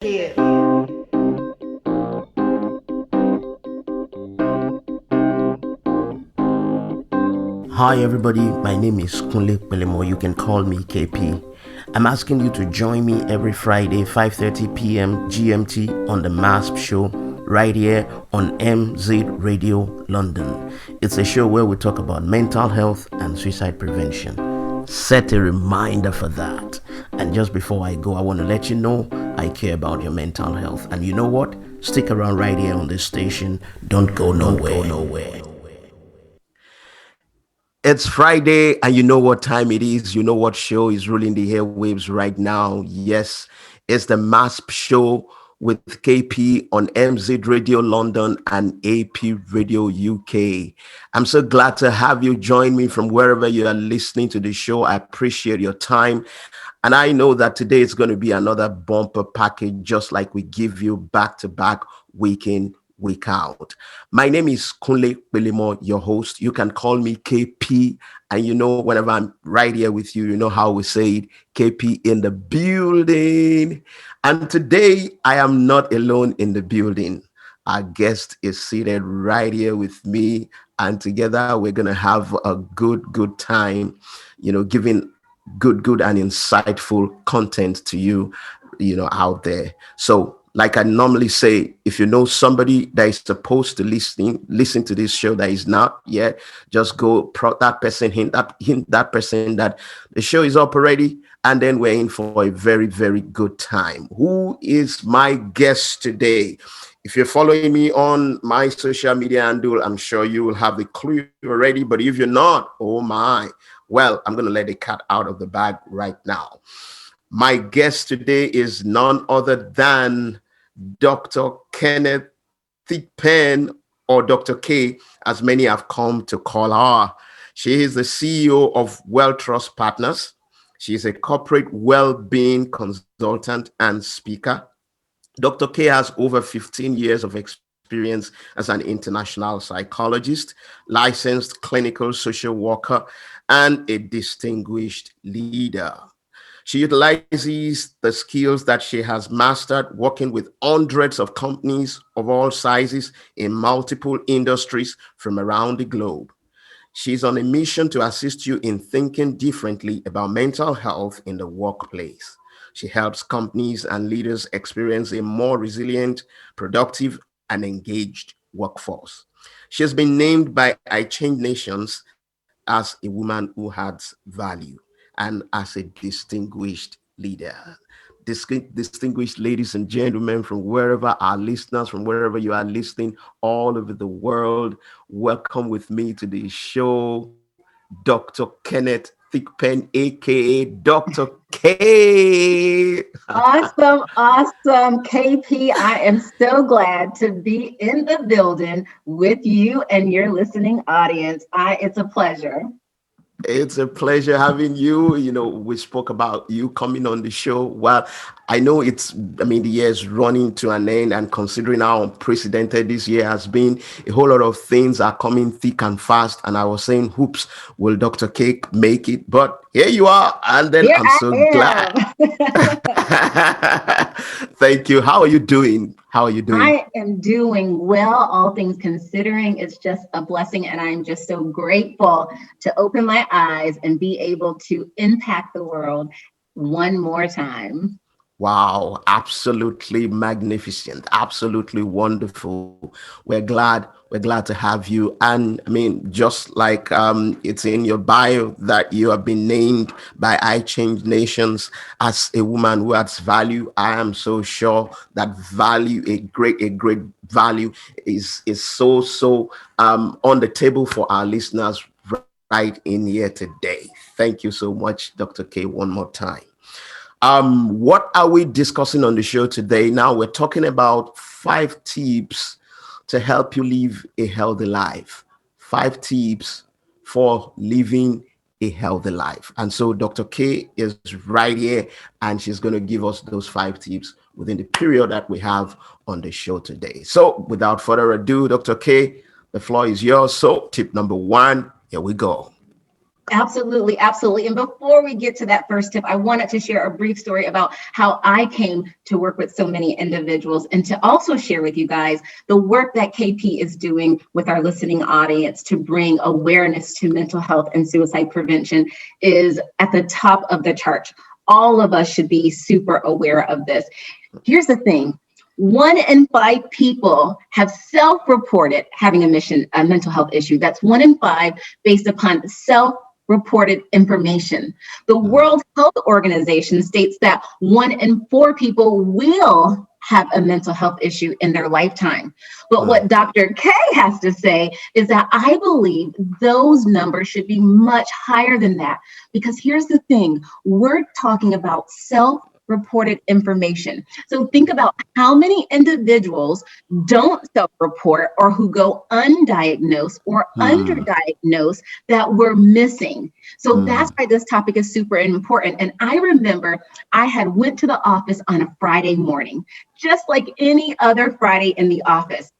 Yeah. Hi everybody, my name is Kunle Pelemo. You can call me KP. I'm asking you to join me every Friday 5:30 p.m. GMT on the MHAASP show right here on MZ Radio London. It's a show where we talk about mental health and suicide prevention. Set a reminder for that. And just before I go, I want to let you know I care about your mental health. And you know what? Stick around right here on this station. Don't go nowhere. It's Friday, and you know what time it is. You know what show is ruling the airwaves right now. Yes, it's the MASP show with KP on MZ Radio London and AP Radio UK. I'm so glad to have you join me from wherever you are listening to the show. I appreciate your time. And I know that today is going to be another bumper package, just like we give you back to back, week in, week out. My name is Kunle Pelemo, your host. You can call me KP. And you know, whenever I'm right here with you, you know how we say it, KP in the building. And today, I am not alone in the building. Our guest is seated right here with me. And together, we're going to have a good time, giving good and insightful content to you, out there. So like I normally say, if you know somebody that is supposed to listen to this show that is not yet, just go that person, hint that person that the show is up already, and then we're in for a very good time. Who is my guest today? If you're following me on my social media handle, I'm sure you will have the clue already. But if you're not, oh my, well, I'm going to let the cat out of the bag right now. My guest today is none other than Dr. Kenneth Thigpen, or Dr. K, as many have come to call her. She is the CEO of Well Trust Partners. She is a corporate well-being consultant and speaker. Dr. K has over 15 years of experience as an international psychologist, licensed clinical social worker, and a distinguished leader. She utilizes the skills that she has mastered working with hundreds of companies of all sizes in multiple industries from around the globe. She's on a mission to assist you in thinking differently about mental health in the workplace. She helps companies and leaders experience a more resilient, productive, and engaged workforce. She has been named by I Change Nations as a woman who has value and as a distinguished leader. Distinguished ladies and gentlemen, from wherever our listeners, from wherever you are listening, all over the world, welcome with me to the show, Dr. Kenneth Thigpen, aka Dr. K. Awesome, KP. I am so glad to be in the building with you and your listening audience. It's a pleasure. It's a pleasure having you. We spoke about you coming on the show. Well, the year is running to an end, and considering how unprecedented this year has been, a whole lot of things are coming thick and fast. And I was saying, hoops, will Dr. Cake make it? But here you are. And then Here I'm I so glad. am. Thank you. How are you doing? How are you doing? I am doing well, all things considering. It's just a blessing, and I'm just so grateful to open my eyes and be able to impact the world one more time. Wow, absolutely magnificent, absolutely wonderful. We're glad to have you. And just like it's in your bio that you have been named by I Change Nations as a woman who adds value. I am so sure that value, a great value, is on the table for our listeners right in here today. Thank you so much, Dr. K, one more time. What are we discussing on the show today? Now we're talking about 5 tips to help you live a healthy life. 5 tips for living a healthy life. And so Dr. K is right here, and she's going to give us those 5 tips within the period that we have on the show today. So without further ado, Dr. K, the floor is yours. So tip number 1, here we go. Absolutely, absolutely. And before we get to that first tip, I wanted to share a brief story about how I came to work with so many individuals and to also share with you guys the work that KP is doing with our listening audience to bring awareness to mental health and suicide prevention is at the top of the chart. All of us should be super aware of this. Here's the thing. 1 in 5 people have self-reported having a mental health issue. That's 1 in 5 based upon self-reported information. The World Health Organization states that 1 in 4 people will have a mental health issue in their lifetime. But what Dr. K has to say is that I believe those numbers should be much higher than that. Because here's the thing, we're talking about self-reported information. So think about how many individuals don't self-report or who go undiagnosed or underdiagnosed that we're missing. So that's why this topic is super important. And I remember I had went to the office on a Friday morning, just like any other Friday in the office.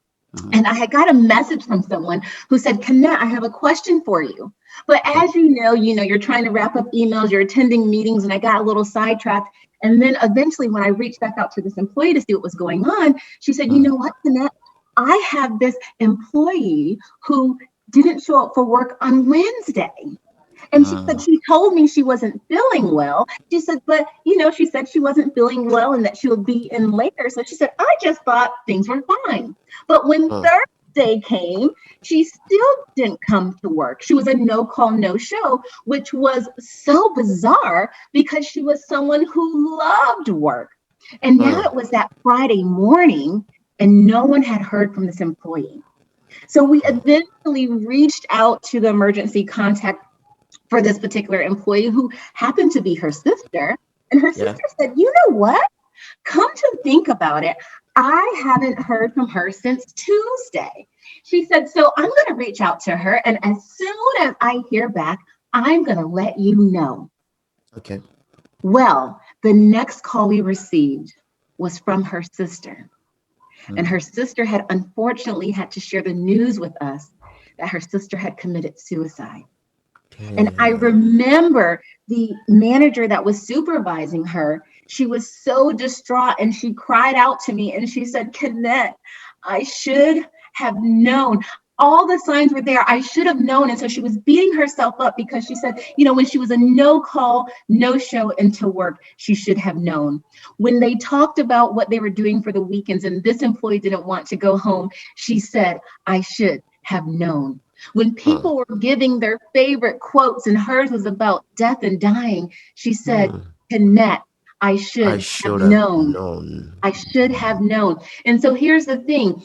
And I had got a message from someone who said, Kennette, I have a question for you. But as you know, you're trying to wrap up emails, you're attending meetings, and I got a little sidetracked. And then eventually when I reached back out to this employee to see what was going on, she said, you know what, Kennette, I have this employee who didn't show up for work on Wednesday. And she said, she told me she wasn't feeling well. She said, but, she said she wasn't feeling well and that she would be in later. So she said, I just thought things were fine. But when Thursday came, she still didn't come to work. She was a no call, no show, which was so bizarre because she was someone who loved work. And now it was that Friday morning and no one had heard from this employee. So we eventually reached out to the emergency contact for this particular employee who happened to be her sister. And her sister said, you know what? Come to think about it, I haven't heard from her since Tuesday. She said, so I'm going to reach out to her. And as soon as I hear back, I'm going to let you know. Okay. Well, the next call we received was from her sister. And her sister had unfortunately had to share the news with us that her sister had committed suicide. And I remember the manager that was supervising her, she was so distraught and she cried out to me and she said, Kennette, I should have known. All the signs were there. I should have known. And so she was beating herself up because she said, when she was a no call, no show into work, she should have known. When they talked about what they were doing for the weekends and this employee didn't want to go home, she said, I should have known. When people were giving their favorite quotes and hers was about death and dying, she said, Kennette, I should have known. I should have known. And so here's the thing.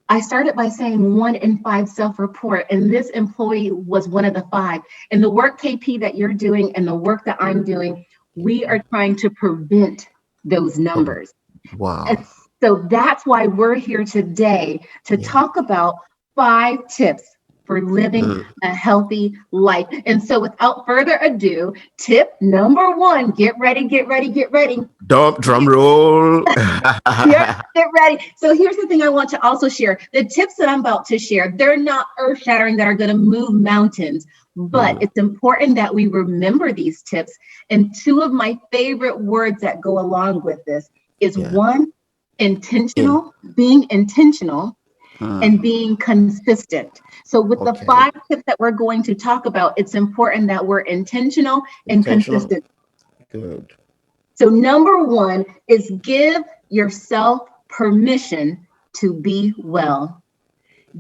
I started by saying 1 in 5 self-report, and this employee was one of the 5. And the work, KP, that you're doing and the work that I'm doing, we are trying to prevent those numbers. Wow. And so that's why we're here today to talk about 5 tips for living a healthy life. And so without further ado, tip number 1, get ready. Drum roll. Get ready. So here's the thing I want to also share. The tips that I'm about to share, they're not earth-shattering that are going to move mountains, but it's important that we remember these tips. And 2 of my favorite words that go along with this is 1, intentional, being intentional, and being consistent. So with the 5 tips that we're going to talk about, it's important that we're intentional and consistent. Good. So number 1 is give yourself permission to be well.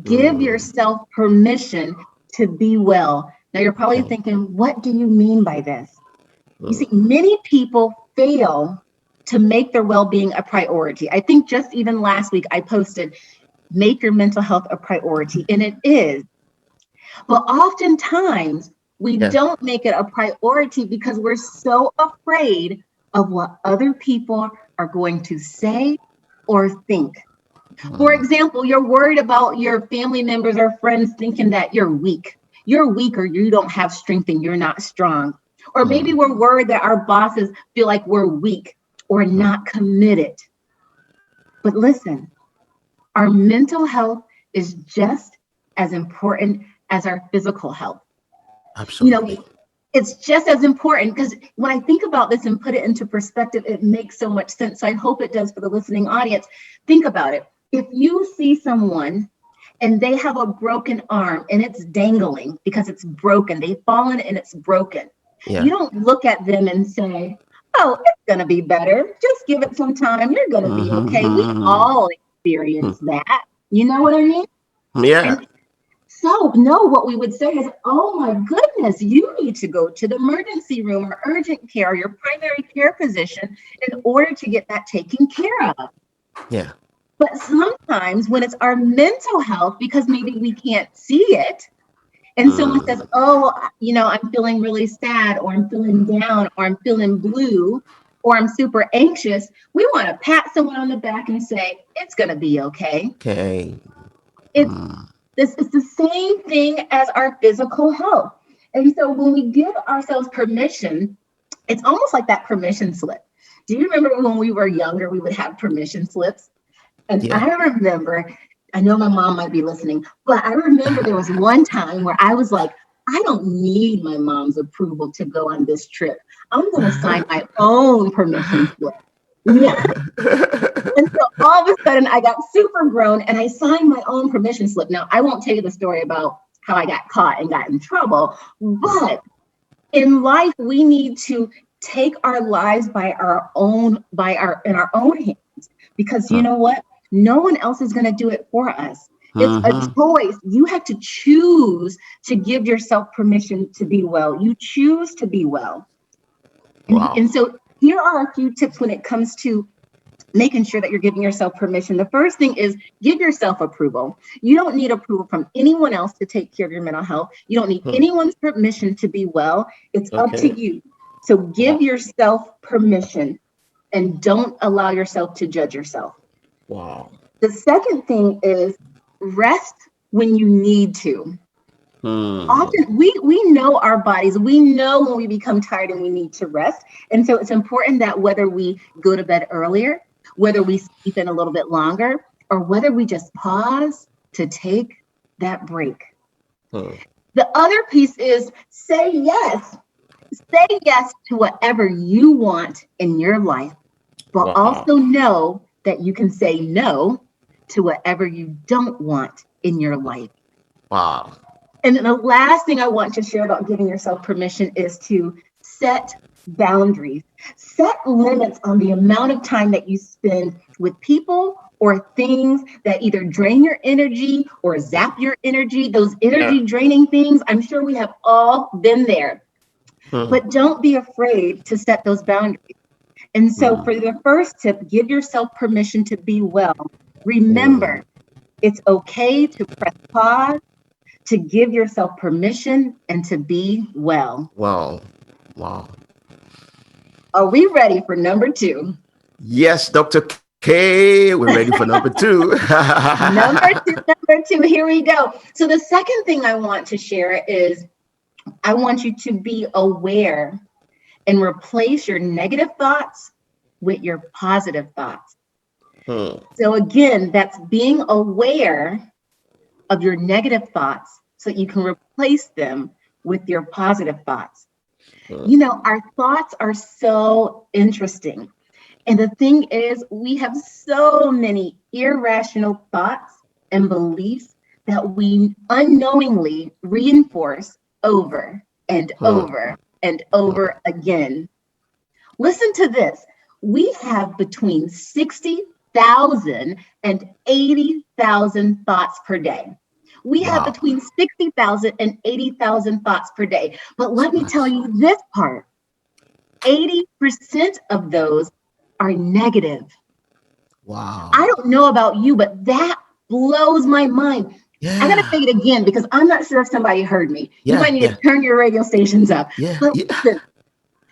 Give yourself permission to be well. Now you're probably thinking, what do you mean by this? You see, many people fail to make their well-being a priority. I think just even last week I posted, make your mental health a priority, and it is. But oftentimes we don't make it a priority because we're so afraid of what other people are going to say or think. For example, you're worried about your family members or friends thinking that you're weak. You're weak or you don't have strength and you're not strong. Or maybe we're worried that our bosses feel like we're weak or not committed. But listen, our mental health is just as important as our physical health. You know, Absolutely. it's just as important, because when I think about this and put it into perspective, it makes so much sense. So I hope it does for the listening audience. Think about it. If you see someone and they have a broken arm and it's dangling because it's broken, they've fallen and it's broken, Yeah. you don't look at them and say, oh, it's going to be better. Just give it some time. You're going to be okay. We all experience that. You know what I mean? Yeah. And so, no, what we would say is, oh my goodness, you need to go to the emergency room or urgent care, or your primary care physician, in order to get that taken care of. Yeah. But sometimes when it's our mental health, because maybe we can't see it, and someone says, oh, I'm feeling really sad, or I'm feeling down, or I'm feeling blue, or I'm super anxious, we want to pat someone on the back and say, it's going to be okay. Okay. It's the same thing as our physical health. And so when we give ourselves permission, it's almost like that permission slip. Do you remember when we were younger, we would have permission slips? And Yeah. I remember, I know my mom might be listening, but I remember there was one time where I was like, I don't need my mom's approval to go on this trip. I'm going to sign my own permission slip. Yeah. And so all of a sudden I got super grown and I signed my own permission slip. Now, I won't tell you the story about how I got caught and got in trouble, but in life, we need to take our lives in our own hands, because you know what? No one else is going to do it for us. It's a choice. You have to choose to give yourself permission to be well. You choose to be well. Wow. And so here are a few tips when it comes to making sure that you're giving yourself permission. The first thing is give yourself approval. You don't need approval from anyone else to take care of your mental health. You don't need anyone's permission to be well. It's up to you. So give yourself permission and don't allow yourself to judge yourself. Wow. The second thing is rest when you need to. Often we know our bodies. We know when we become tired and we need to rest. And so it's important that whether we go to bed earlier, whether we sleep in a little bit longer, or whether we just pause to take that break. The other piece is say yes. Say yes to whatever you want in your life, but also know that you can say no to whatever you don't want in your life. Wow. And then the last thing I want to share about giving yourself permission is to set boundaries. Set limits on the amount of time that you spend with people or things that either drain your energy or zap your energy. Those energy draining things, I'm sure we have all been there. But don't be afraid to set those boundaries. And so for the first tip, give yourself permission to be well. Remember, it's okay to press pause, to give yourself permission, and to be well. Wow. Wow. Are we ready for number 2? Yes, Dr. K, we're ready for number 2. Number two, here we go. So the second thing I want to share is I want you to be aware and replace your negative thoughts with your positive thoughts. So again, that's being aware of your negative thoughts so you can replace them with your positive thoughts. You know, our thoughts are so interesting. And the thing is, we have so many irrational thoughts and beliefs that we unknowingly reinforce over and over and over again. Listen to this. We have between 60,000 and 80,000 thoughts per day. We have between 60,000 and 80,000 thoughts per day. But let me tell you this part. 80% of those are negative. Wow. I don't know about you, but that blows my mind. I got to say it again because I'm not sure if somebody heard me. You might need to turn your radio stations up. But listen,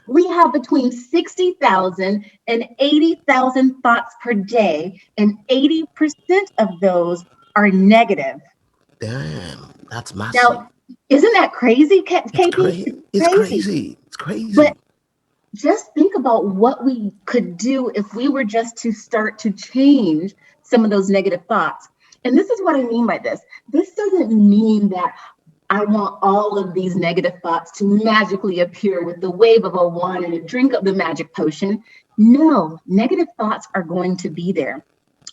we have between 60,000 and 80,000 thoughts per day, and 80% of those are negative. Damn, that's massive. Now, isn't that crazy, KP? It's crazy. It's crazy. But just think about what we could do if we were just to start to change some of those negative thoughts. And this is what I mean by this. This doesn't mean that I want all of these negative thoughts to magically appear with the wave of a wand and a drink of the magic potion. No, negative thoughts are going to be there,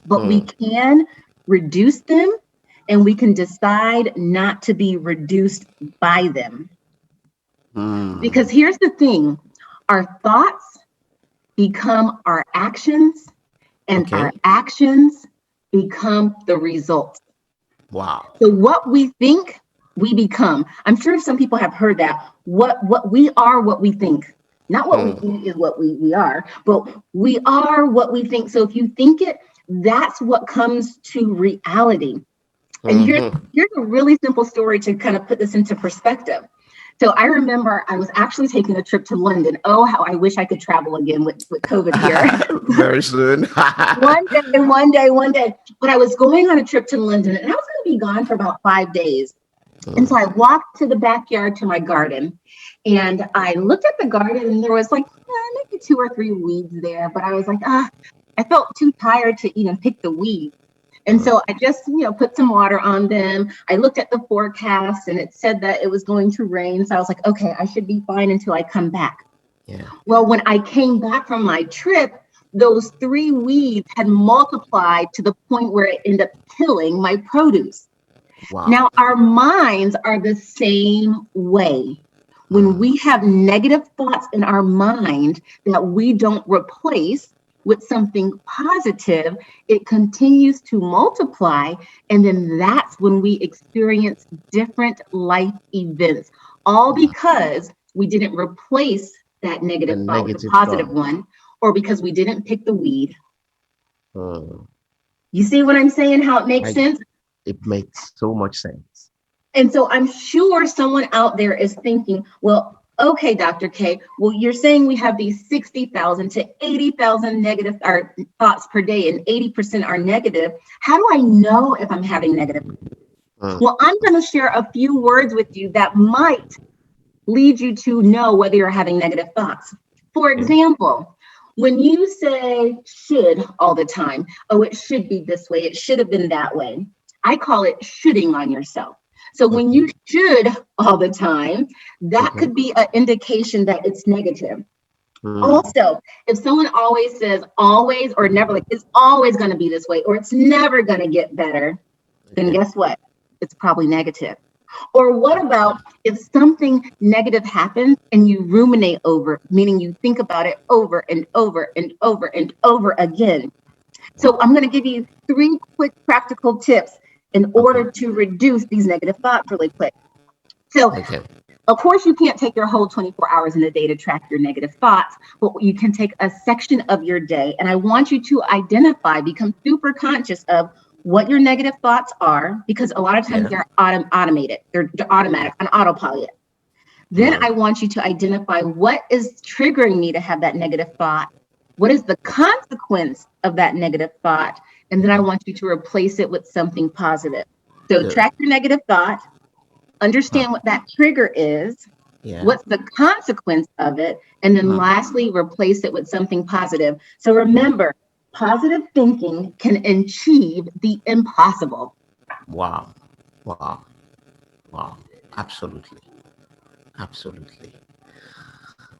but we can reduce them, and we can decide not to be reduced by them. Because here's the thing, our thoughts become our actions, and our actions become the results. Wow. So what we think, we become. I'm sure some people have heard that. What we are, what we think. Not what we think is what we are, but we are what we think. So if you think it, that's what comes to reality. And here's a really simple story to kind of put this into perspective. So I remember I was actually taking a trip to London. Oh, how I wish I could travel again with COVID here. Very soon. one day. But I was going on a trip to London, and I was going to be gone for about 5 days. And so I walked to the backyard to my garden, and I looked at the garden, and there was like maybe 2 or 3 weeds there. But I was like, I felt too tired to even pick the weeds. And so I just, put some water on them. I looked at the forecast, and it said that it was going to rain. So I was like, okay, I should be fine until I come back. Yeah. Well, when I came back from my trip, those 3 weeds had multiplied to the point where it ended up killing my produce. Wow. Now, our minds are the same way. When we have negative thoughts in our mind that we don't replace with something positive, it continues to multiply. And then that's when we experience different life events, all because we didn't replace that negative thought with a positive one, or because we didn't pick the weed. You see what I'm saying? How it makes sense? It makes so much sense. And so I'm sure someone out there is thinking, well, okay, Dr. K, well, you're saying we have these 60,000 to 80,000 negative thoughts per day, and 80% are negative. How do I know if I'm having negative? Well, I'm going to share a few words with you that might lead you to know whether you're having negative thoughts. For example, when you say should all the time, oh, it should be this way, it should have been that way. I call it shoulding on yourself. So when you should all the time, that could be an indication that it's negative. Also, if someone always says always or never, like it's always going to be this way, or it's never going to get better, then guess what? It's probably negative. Or what about if something negative happens and you ruminate over, meaning you think about it over and over and over and over again. So I'm going to give you 3 quick practical tips in order to reduce these negative thoughts really quick. So, of course, you can't take your whole 24 hours in a day to track your negative thoughts, but you can take a section of your day. And I want you to identify, become super conscious of what your negative thoughts are, because a lot of times they're automated. They're automatic, on autopilot. Then I want you to identify what is triggering me to have that negative thought. What is the consequence of that negative thought? And then I want you to replace it with something positive. So track your negative thought, understand what that trigger is, what's the consequence of it, and then lastly, replace it with something positive. So remember, positive thinking can achieve the impossible. Wow. Absolutely.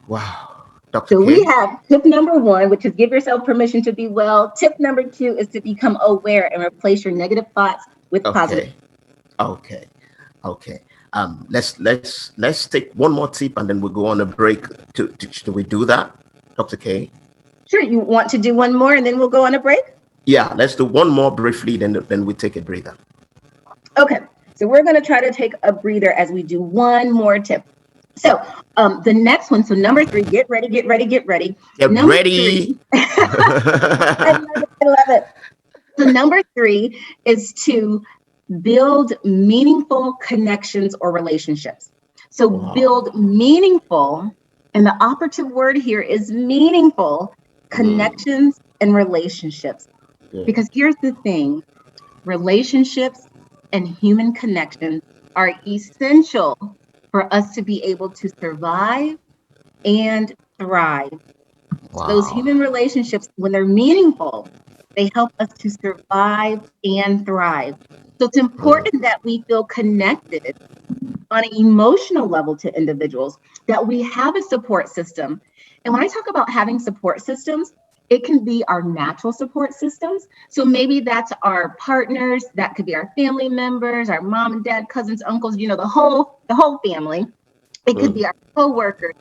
Wow. So we have tip number 1, which is give yourself permission to be well. Tip number 2 is to become aware and replace your negative thoughts with positive. Okay. Let's take one more tip and then we'll go on a break. Do we do that, Dr. K? Sure. You want to do one more and then we'll go on a break? Yeah, let's do one more briefly, then we take a breather. Okay. So we're going to try to take a breather as we do one more tip. So the next one, so number 3, get ready. Get Number ready. 3, I love it. So number 3 is to build meaningful connections or relationships. So build meaningful, and the operative word here is meaningful connections and relationships. Because here's the thing, relationships and human connections are essential for us to be able to survive and thrive. Wow. Those human relationships, when they're meaningful, they help us to survive and thrive. So it's important that we feel connected on an emotional level to individuals, that we have a support system. And when I talk about having support systems, it can be our natural support systems. So maybe that's our partners, that could be our family members, our mom and dad, cousins, uncles, the whole family. It could be our coworkers.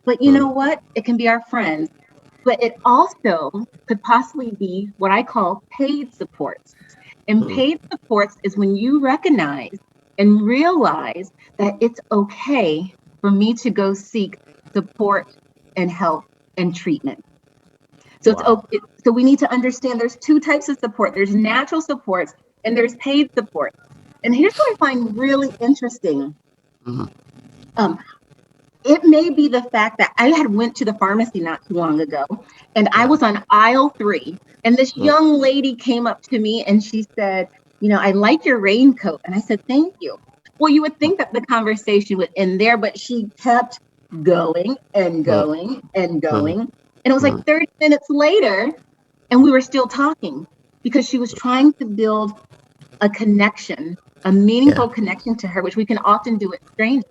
But you know what? It can be our friends. But it also could possibly be what I call paid supports. And paid supports is when you recognize and realize that it's okay for me to go seek support and help and treatment. So it's okay. So we need to understand there's two types of support. There's natural supports and there's paid support. And here's what I find really interesting. It may be the fact that I had went to the pharmacy not too long ago, and I was on aisle 3, and this young lady came up to me and she said, I like your raincoat. And I said, thank you. Well, you would think that the conversation would end there, but she kept going and going and going. And it was like 30 minutes later, and we were still talking because she was trying to build a connection, a meaningful connection to her, which we can often do with strangers.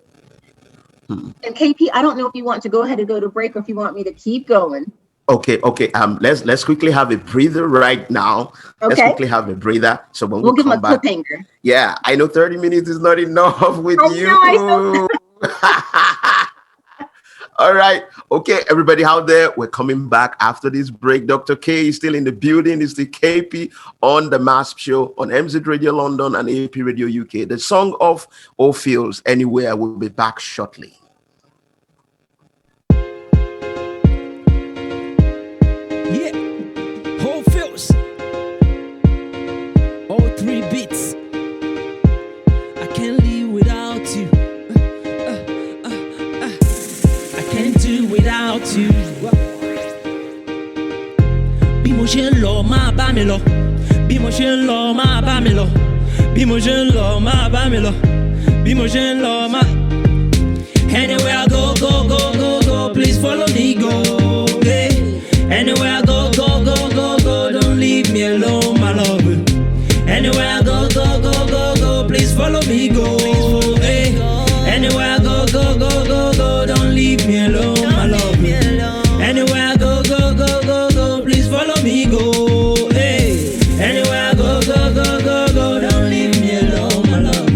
And KP, I don't know if you want to go ahead and go to break or if you want me to keep going. Okay. Let's quickly have a breather right now. Okay. Let's quickly have a breather. So when we'll give them a back, cliffhanger. Yeah, I know 30 minutes is not enough with you. I know. All right. Okay, everybody out there, we're coming back after this break. Dr. K is still in the building. It's the KP on the MHAASP show on MZ Radio London and AP Radio UK. The song of All Feels Anywhere will be back shortly. Yeah, All Feels. All 3 beats. I can't live without you. Without you. Bí mo ṣe ń lọ máa bá mi lọ. Bí mo ṣe ń lọ máa bá mi lọ. Bí mo ṣe ń lọ máa bá mi lọ. Bí mo ṣe ń lọ máa. Anywhere I go, go, go, go, go, please follow me, go. Hey. Anywhere I go, go, go, go, go, don't leave me alone, my love. Anywhere I go, go, go, go, go, please follow me, go. Hey. Anywhere I go, go, go, go, go, don't leave me alone. Anywhere I go, go, go, go, go, please follow me, go. Hey. Anywhere I go, go, go, go, go, don't leave me alone, my love.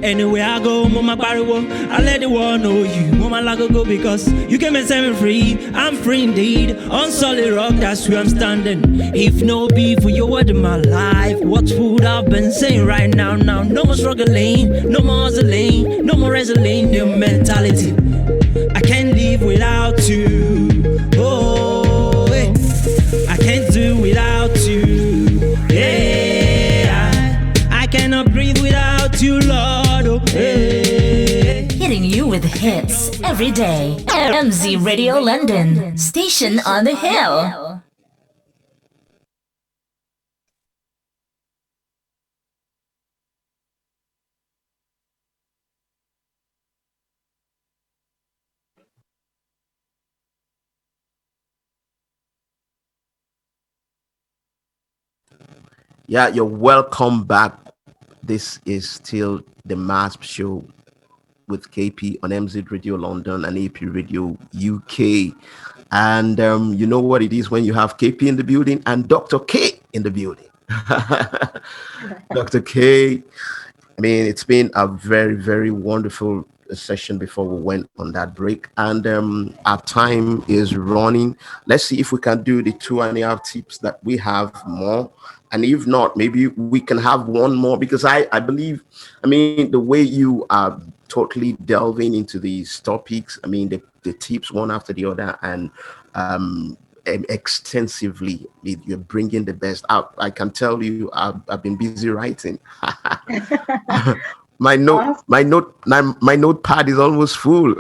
Anywhere I go, mama pariwo, I let the world know you. Mama like go because you came and set me free. I'm free indeed, on solid rock, that's where I'm standing. If no beef for your word in my life, what would I've been saying right now? Now, no more struggling, no more hustling, no more wrestling, new mentality. I can't live without you. Oh, hey. I can't do without you. Yeah, I cannot breathe without you, Lord. Oh, hey. Hitting you with hits every day. MZ Radio London, station on the hill. Yeah, you're welcome back. This is still the MHAASP show with KP on MZ Radio London and AP Radio UK. And you know what it is when you have KP in the building and Dr. K in the building. Dr. K, I mean, it's been a very, very wonderful session before we went on that break. And our time is running. Let's see if we can do the 2.5 tips that we have more. And if not, maybe we can have one more, because I believe, I mean, the way you are totally delving into these topics, I mean, the tips one after the other, and extensively, you're bringing the best out. I can tell you, I've been busy writing. my notepad is almost full.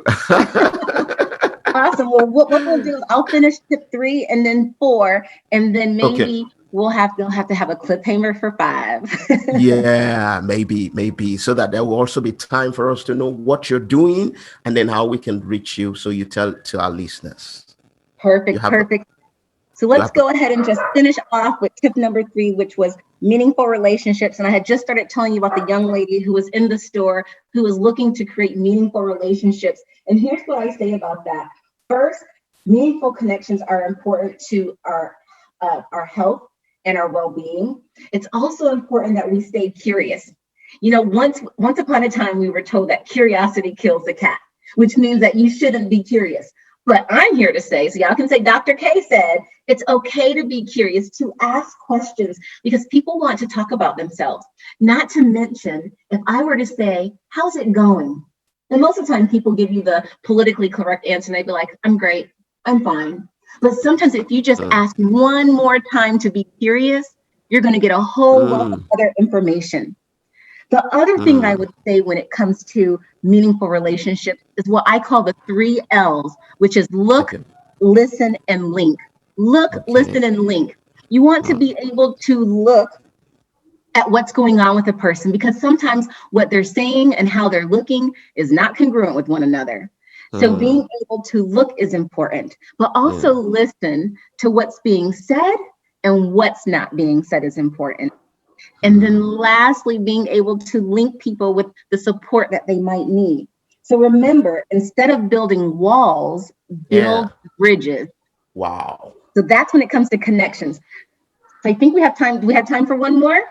Awesome. Well, what we'll do is I'll finish tip 3 and then 4, and then maybe we'll have to have a cliffhanger for 5. Yeah, maybe, so that there will also be time for us to know what you're doing and then how we can reach you. So you tell to our listeners. Perfect. So let's go ahead and just finish off with tip number 3, which was meaningful relationships. And I had just started telling you about the young lady who was in the store who was looking to create meaningful relationships. And here's what I say about that. First, meaningful connections are important to our health and our well-being. It's also important that we stay curious. You know, once upon a time, we were told that curiosity kills the cat, which means that you shouldn't be curious. But I'm here to say, so y'all can say Dr. K said, it's okay to be curious, to ask questions, because people want to talk about themselves. Not to mention, if I were to say, how's it going? And most of the time people give you the politically correct answer and they'd be like, I'm great, I'm fine. But sometimes if you just ask one more time to be curious, you're going to get a whole wealth of other information. The other thing I would say when it comes to meaningful relationships is what I call the 3 L's, which is look, listen, and link. Look, listen, and link. You want to be able to look at what's going on with a person, because sometimes what they're saying and how they're looking is not congruent with one another. So being able to look is important, but also listen to what's being said and what's not being said is important. And then lastly, being able to link people with the support that they might need. So remember, instead of building walls, build bridges. Wow. So that's when it comes to connections. So I think we have time. Do we have time for one more?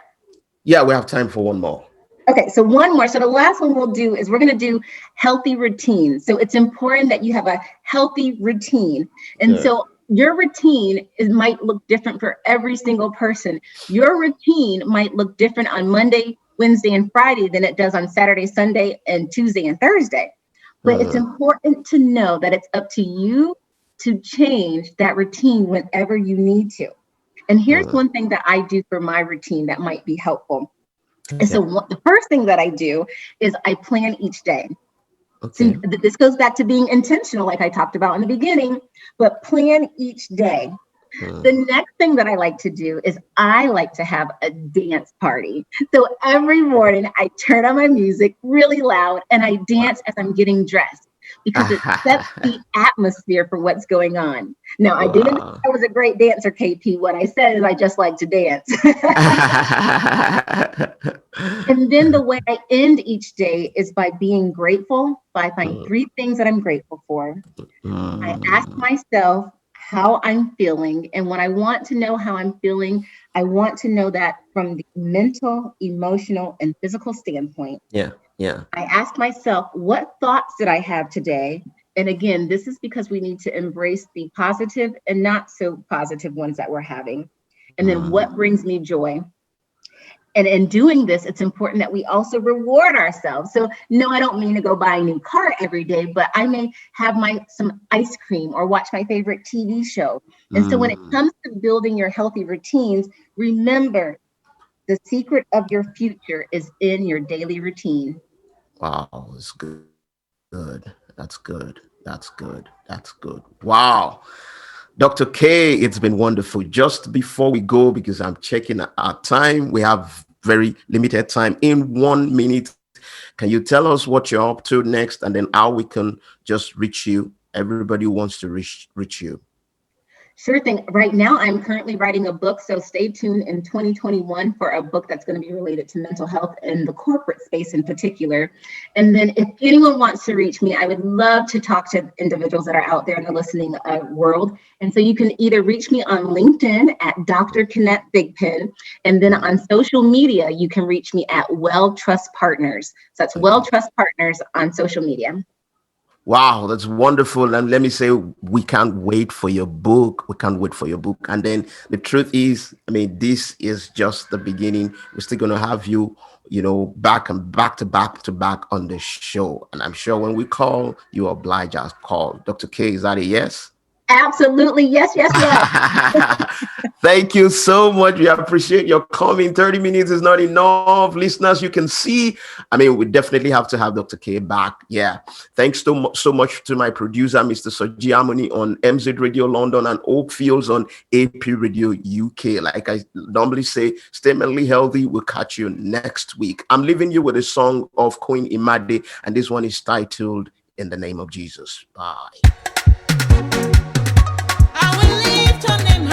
Yeah, we have time for one more. Okay, so one more. So the last one we'll do is we're going to do healthy routines. So it's important that you have a healthy routine. And so your routine might look different for every single person. Your routine might look different on Monday, Wednesday, and Friday than it does on Saturday, Sunday, and Tuesday and Thursday. But it's important to know that it's up to you to change that routine whenever you need to. And here's one thing that I do for my routine that might be helpful. And so the first thing that I do is I plan each day. So this goes back to being intentional, like I talked about in the beginning, but plan each day. The next thing that I like to do is I like to have a dance party. So every morning I turn on my music really loud and I dance as I'm getting dressed, because it sets the atmosphere for what's going on. Now, I didn't know I was a great dancer, KP. What I said is I just like to dance. And then the way I end each day is by being grateful. I find 3 things that I'm grateful for. I ask myself how I'm feeling. And when I want to know how I'm feeling, I want to know that from the mental, emotional, and physical standpoint. I ask myself, what thoughts did I have today? And again, this is because we need to embrace the positive and not so positive ones that we're having. And then what brings me joy? And in doing this, it's important that we also reward ourselves. So no, I don't mean to go buy a new car every day, but I may have some ice cream or watch my favorite TV show. And so when it comes to building your healthy routines, remember, the secret of your future is in your daily routine. Wow, that's good. That's good. That's good. That's good. Wow. Dr. K, it's been wonderful. Just before we go, because I'm checking our time, we have very limited time. In 1 minute, can you tell us what you're up to next, and then how we can just reach you? Everybody wants to reach you. Sure thing. Right now, I'm currently writing a book, so stay tuned in 2021 for a book that's going to be related to mental health and the corporate space in particular. And then if anyone wants to reach me, I would love to talk to individuals that are out there in the listening world. And so you can either reach me on LinkedIn at Dr.Kennette Thigpen, and then on social media, you can reach me at Well Trust Partners. So that's Well Trust Partners on social media. Wow, that's wonderful. And let me say, we can't wait for your book. We can't wait for your book. And then the truth is, I mean, this is just the beginning. We're still going to have you, back to back on the show. And I'm sure when we call, you oblige us call. Dr. K, is that a yes? Absolutely. Yes. Thank you so much. We appreciate your coming. 30 minutes is not enough. Listeners, you can see, we definitely have to have Dr. K back. Yeah. Thanks so much to my producer, Mr. Soji Amoni on MZ Radio London and Oak Fields on AP Radio UK. Like I normally say, stay mentally healthy. We'll catch you next week. I'm leaving you with a song of Queen Imade, and this one is titled In the Name of Jesus. Bye. I will lift your name